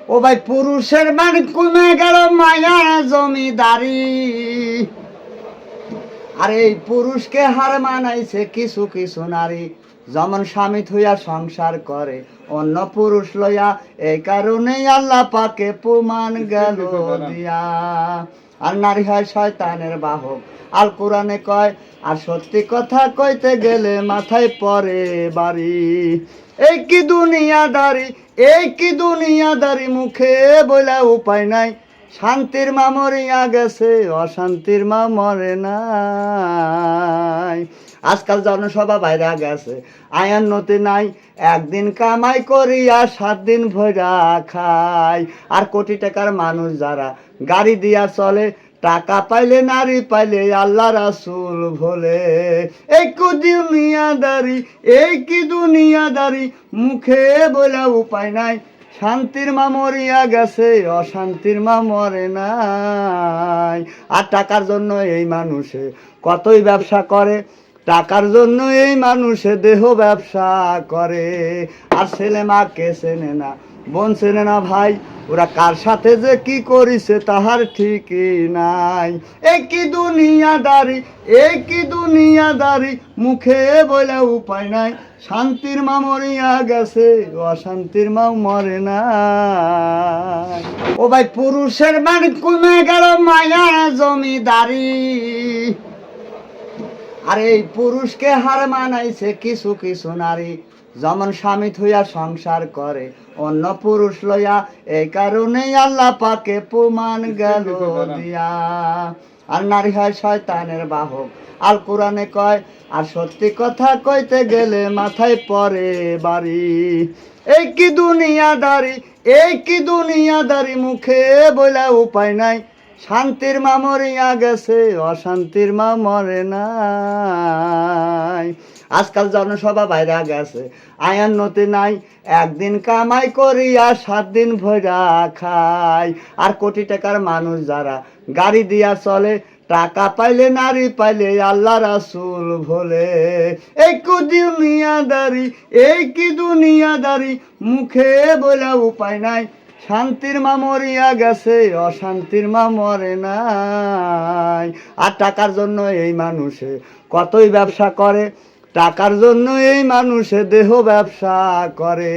ও ভাই পুরুষের মান কমে গেল মায়া জমিদারি। আর এই পুরুষকে হার মানাইছে কিছু কিছু নারী, যেমন স্বামী থইয়া সংসার করে অন্য পুরুষ লইয়া। এই কারণেই আল্লাহ পাকে প্রমাণ গেল দিয়া। আর নারী হয় শয়তানের বাহক, আল কোরআনে কয়। আর সত্যি কথা কইতে গেলে মাথায় পড়ে বাড়ি। এই কি দুনিয়াদারি, এই কি দুনিয়াদারি, মুখে বলা উপায় নাই। শান্তির মা মরিয়া গেছে, অশান্তির মা মরে নাই। আজকাল জনসভা বাইরে গেছে, আয়ার নতি নাই। একদিন কামাই করিয়া 7 দিন ভরা খায়। আর কোটি টাকার মানুষ যারা গাড়ি দিয়া চলে, টাকা পাইলে নারী পাইলে আল্লাহ রাসূল ভোলে। এই কি দুনিয়াদারি, এই কি দুনিয়াদারি, মুখে বলা উপায় নাই। শান্তির মা মরিয়া গেছে, অশান্তির মা মরে নাই। আর টাকার জন্য এই মানুষে কতই ব্যবসা করে, টাকার জন্য এই মানুষে দেহ ব্যবসা করে। আর ছেলে মাকে চেনে না, বোন চেনে না ভাই, ওরা কার সাথে যে কি করিছে তাহার ঠিকই নাই। এই কি দুনিয়াদারি, এই কি দুনিয়াদারি, মুখে বলে উপায় নাই। শান্তির মা মরিয়া গেছে, অশান্তির মা মরে নাই। ও ভাই পুরুষের মান কমে গেল মায়া জমিদারি। আর এই পুরুষকে হার মানাইছে কিছু কিছু নারী, যেমন স্বামী থইয়া সংসার করে অন্য পুরুষ লইয়া। এই কারণেই আল্লাহ পাকে প্রমাণ গেল দিয়া। আর নারী হয় শয়তানের বাহক, আল কোরআনে কয়। আর সত্যি কথা কইতে গেলে মাথায় পড়ে বাড়ি। এই কি দুনিয়াদারি, এই কি দুনিয়াদারি, মুখে বলা উপায় নাই। শান্তির মা মরিয়া গেছে, অশান্তির মা মরে নাই। আজকাল জনসভা বাইরে গেছে, আয়ার নতি নাই। একদিন কামাই করিয়া 7 দিন ভরা খায়। আর কোটি টাকার মানুষ যারা গাড়ি দিয়া চলে, টাকা পাইলে নারী পাইলে আল্লাহ রাসূল ভোলে। এই কি দুনিয়াদারি, এই কি দুনিয়াদারি, মুখে বলা উপায় নাই। শান্তির মা মরিয়া গেছে, অশান্তির মা মরে নাই। আর টাকার জন্য এই মানুষে কতই ব্যবসা করে, টাকার জন্য এই মানুষে দেহ ব্যবসা করে।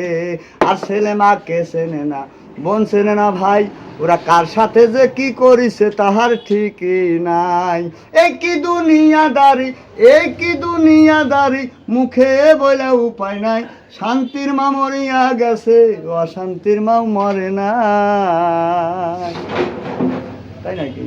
আর ছেলে মাকে চেনে না, বোন চেনে না ভাই, ওরা কার সাথে যে কি করিছে তাহার ঠিকই নাই। এই কি দুনিয়াদারি, এই কি দুনিয়াদারি, মুখে বলে উপায় নাই। শান্তির মা মরিয়া গেছে, অশান্তির মা মরে নাই। তাই নাকি?